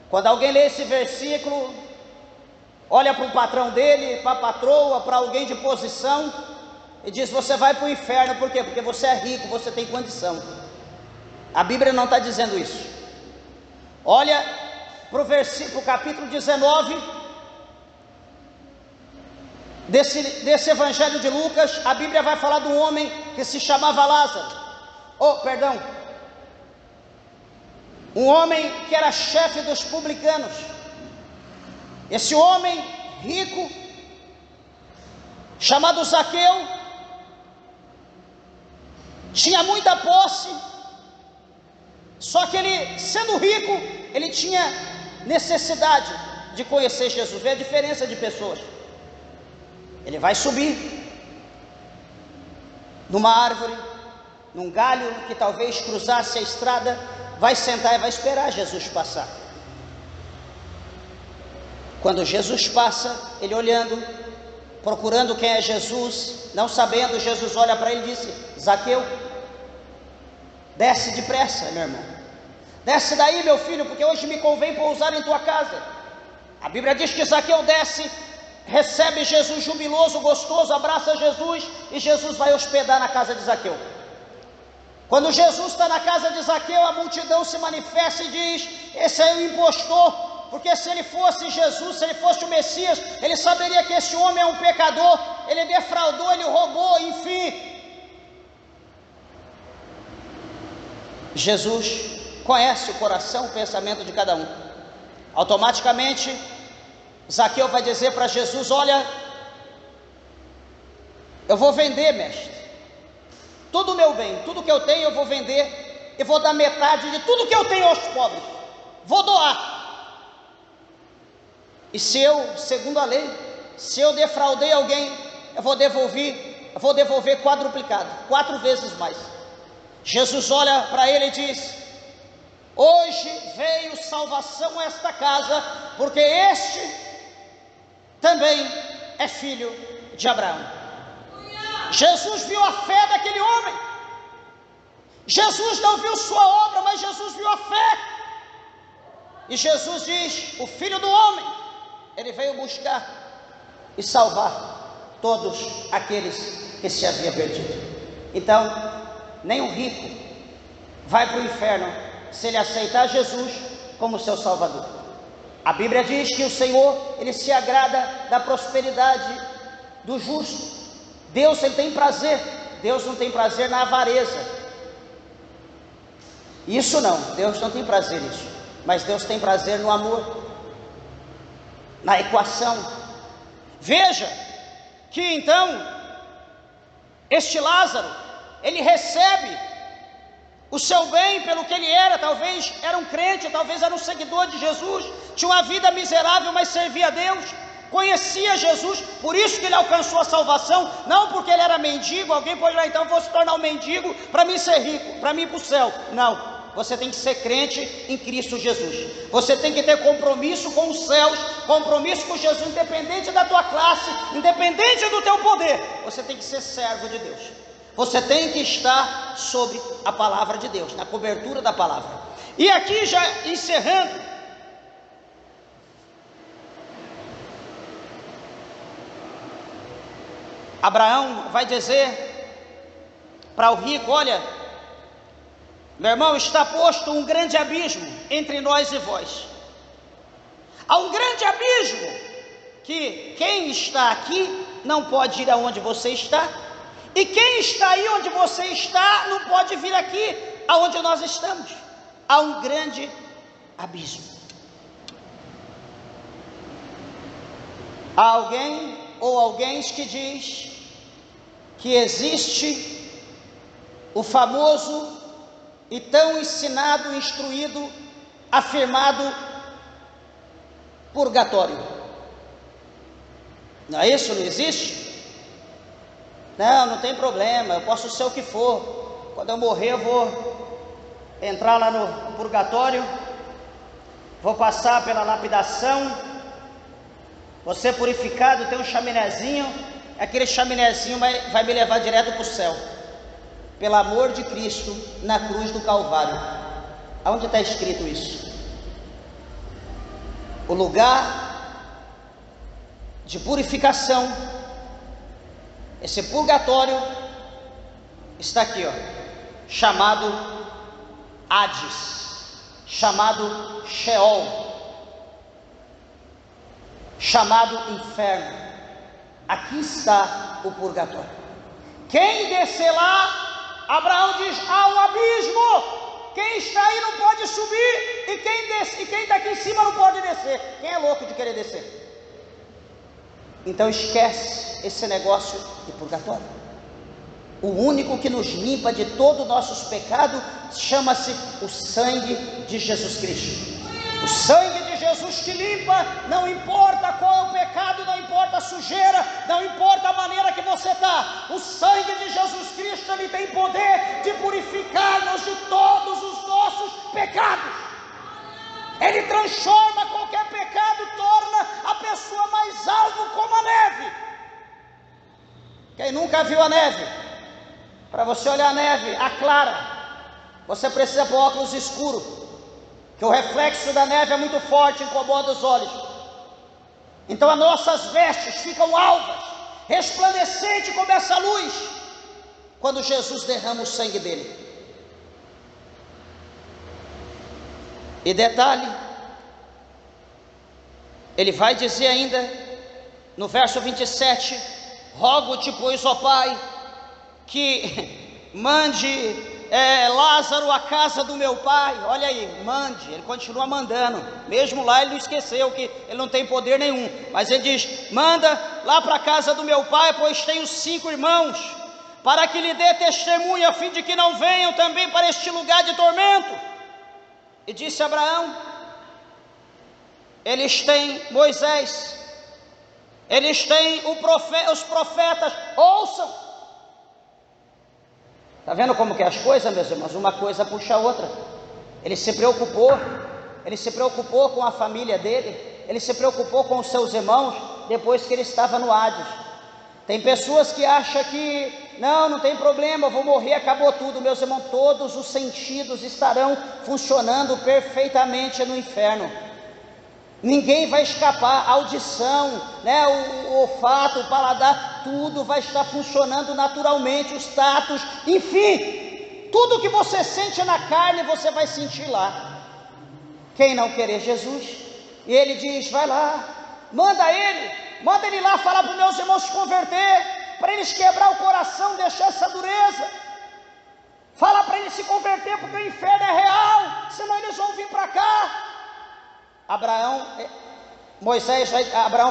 Quando alguém lê esse versículo, olha para o patrão dele, para a patroa, para alguém de posição, e diz: você vai para o inferno. Por quê? Porque você é rico, você tem condição. A Bíblia não está dizendo isso. Olha para o versículo, capítulo 19 desse evangelho de Lucas. A Bíblia vai falar de um homem que se chamava Lázaro, um homem que era chefe dos publicanos. Esse homem rico, chamado Zaqueu, tinha muita posse, só que ele, sendo rico, ele tinha necessidade de conhecer Jesus. Vê a diferença de pessoas. Ele vai subir numa árvore, num galho que talvez cruzasse a estrada, vai sentar e vai esperar Jesus passar. Quando Jesus passa, ele olhando, procurando quem é Jesus, não sabendo, Jesus olha para ele e disse: Zaqueu, desce depressa, meu irmão, desce daí, meu filho, porque hoje me convém pousar em tua casa. A Bíblia diz que Zaqueu desce, recebe Jesus jubiloso, gostoso, abraça Jesus, e Jesus vai hospedar na casa de Zaqueu. Quando Jesus está na casa de Zaqueu, a multidão se manifesta e diz: esse é o impostor. Porque se ele fosse Jesus, se ele fosse o Messias, ele saberia que esse homem é um pecador, ele defraudou, ele roubou, enfim. Jesus conhece o coração, o pensamento de cada um. Automaticamente, Zaqueu vai dizer para Jesus: olha, eu vou vender, mestre, todo o meu bem, tudo que eu tenho eu vou vender, e vou dar metade de tudo que eu tenho aos pobres, vou doar. E se eu, segundo a lei, se eu defraudei alguém, eu vou devolver quadruplicado, 4 vezes mais. Jesus olha para ele e diz: hoje veio salvação a esta casa, porque este também é filho de Abraão. Jesus viu a fé daquele homem. Jesus não viu sua obra, mas Jesus viu a fé. E Jesus diz: o Filho do Homem, ele veio buscar e salvar todos aqueles que se haviam perdido. Então, nem o rico vai para o inferno se ele aceitar Jesus como seu Salvador. A Bíblia diz que o Senhor, ele se agrada da prosperidade do justo. Deus, ele tem prazer. Deus não tem prazer na avareza. Isso não, Deus não tem prazer nisso. Mas Deus tem prazer no amor, na equação. Veja que então este Lázaro, ele recebe o seu bem pelo que ele era. Talvez era um crente, talvez era um seguidor de Jesus, tinha uma vida miserável, mas servia a Deus, conhecia Jesus, por isso que ele alcançou a salvação. Não porque ele era mendigo. Alguém pode dizer: então vou se tornar um mendigo para mim ser rico, para mim ir para o céu. Não, você tem que ser crente em Cristo Jesus. Você tem que ter compromisso com os céus, compromisso com Jesus, independente da tua classe, independente do teu poder. Você tem que ser servo de Deus. Você tem que estar sobre a palavra de Deus, na cobertura da palavra. E aqui, já encerrando, Abraão vai dizer para o rico: olha, meu irmão, está posto um grande abismo entre nós e vós. Há um grande abismo que quem está aqui não pode ir aonde você está, e quem está aí onde você está não pode vir aqui aonde nós estamos. Há um grande abismo. Há alguém ou alguém que diz que existe o famoso e tão ensinado, instruído, afirmado purgatório. Não é isso? Não existe? Não tem problema, eu posso ser o que for. Quando eu morrer, eu vou entrar lá no purgatório, vou passar pela lapidação, vou ser purificado, tem um chaminézinho, aquele chaminézinho vai me levar direto para o céu, pelo amor de Cristo, na cruz do Calvário. Aonde está escrito isso? O lugar de purificação, esse purgatório, está aqui, chamado Hades, chamado Sheol, chamado inferno. Aqui está o purgatório. Quem descer lá, Abraão diz: há um abismo. Quem está aí não pode subir, e quem está aqui em cima não pode descer. Quem é louco de querer descer? Então esquece esse negócio de purgatório. O único que nos limpa de todos os nossos pecados chama-se o sangue de Jesus Cristo. O sangue de Jesus te limpa. Não importa qual é o pecado, não importa a sujeira, não importa a maneira que você está. O sangue de Jesus Cristo, ele tem poder de purificar-nos de todos os nossos pecados. Ele transforma qualquer pecado, torna a pessoa mais alvo como a neve. Quem nunca viu a neve? Para você olhar a neve, a clara, você precisa pôr óculos escuros, que o reflexo da neve é muito forte, incomoda os olhos. Então as nossas vestes ficam alvas, resplandecente como essa luz, quando Jesus derrama o sangue dele. E detalhe, ele vai dizer ainda no verso 27: rogo-te, pois, ó Pai, que mande Lázaro à casa do meu pai. Olha aí, mande. Ele continua mandando, mesmo lá ele não esqueceu que ele não tem poder nenhum, mas ele diz: manda lá para a casa do meu pai, pois tenho 5 irmãos, para que lhe dê testemunho, a fim de que não venham também para este lugar de tormento. E disse Abraão: eles têm Moisés, eles têm os profetas, ouçam. Está vendo como que é as coisas, meus irmãos? Uma coisa puxa a outra. Ele se preocupou com a família dele, ele se preocupou com os seus irmãos, depois que ele estava no Hades. Tem pessoas que acham que não tem problema, eu vou morrer, acabou tudo. Meus irmãos, todos os sentidos estarão funcionando perfeitamente no inferno. Ninguém vai escapar. A audição, né, o olfato, o paladar, tudo vai estar funcionando naturalmente, os tatos, enfim, tudo que você sente na carne, você vai sentir lá. Quem não querer Jesus, e ele diz, vai lá, manda ele lá falar para os meus irmãos se converter, para eles quebrar o coração, deixar essa dureza, fala para eles se converter, porque o inferno é real, senão eles vão vir para cá. Abraão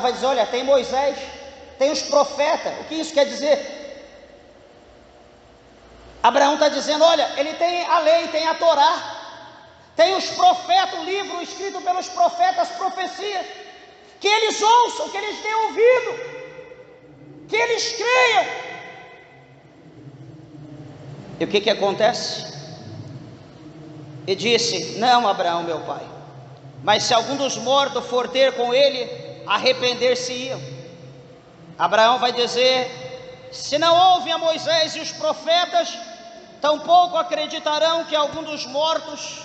vai dizer, olha, tem Moisés, tem os profetas. O que isso quer dizer? Abraão está dizendo, olha, ele tem a lei, tem a Torá, tem os profetas, o livro escrito pelos profetas, as profecias, que eles ouçam, que eles tenham ouvido, que eles creiam. E o que acontece? E disse, não, Abraão, meu pai, mas se algum dos mortos for ter com ele, arrepender-se-iam. Abraão vai dizer, se não ouvem a Moisés e os profetas, tampouco acreditarão que algum dos mortos...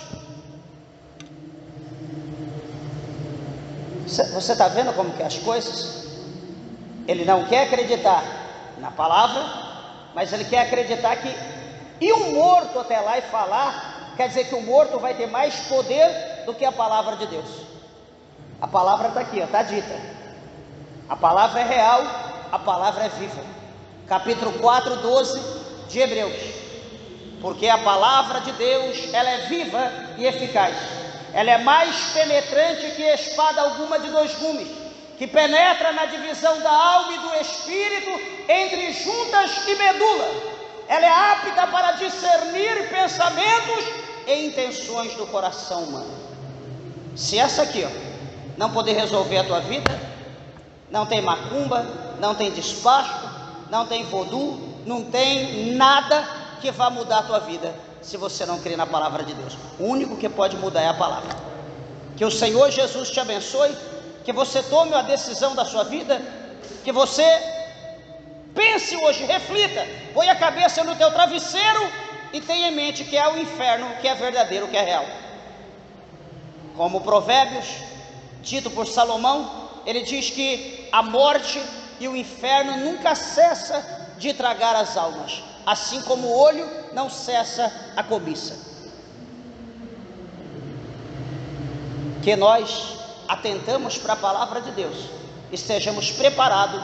Você está vendo como que é as coisas? Ele não quer acreditar na palavra, mas ele quer acreditar que ir um morto até lá e falar, quer dizer que o morto vai ter mais poder do que a palavra de Deus. A palavra está aqui, está dita. A palavra é real, a palavra é viva. Capítulo 4, 12 de Hebreus. Porque a palavra de Deus, ela é viva e eficaz. Ela é mais penetrante que espada alguma de 2 gumes, que penetra na divisão da alma e do espírito, entre juntas e medula. Ela é apta para discernir pensamentos e intenções do coração humano. Se essa aqui, não poder resolver a tua vida, não tem macumba, não tem despacho, não tem voodoo, não tem nada que vá mudar a tua vida, se você não crer na palavra de Deus. O único que pode mudar é a palavra. Que o Senhor Jesus te abençoe, que você tome a decisão da sua vida, que você pense hoje, reflita, põe a cabeça no teu travesseiro e tenha em mente que é o inferno, que é verdadeiro, que é real. Como Provérbios, dito por Salomão, ele diz que a morte e o inferno nunca cessa de tragar as almas, assim como o olho não cessa a cobiça. Que nós atentamos para a palavra de Deus, estejamos preparados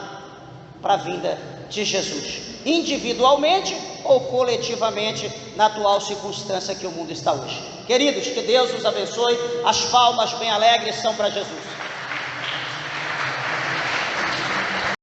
para a vinda de Jesus, individualmente ou coletivamente, na atual circunstância que o mundo está hoje. Queridos, que Deus os abençoe. As palmas bem alegres são para Jesus.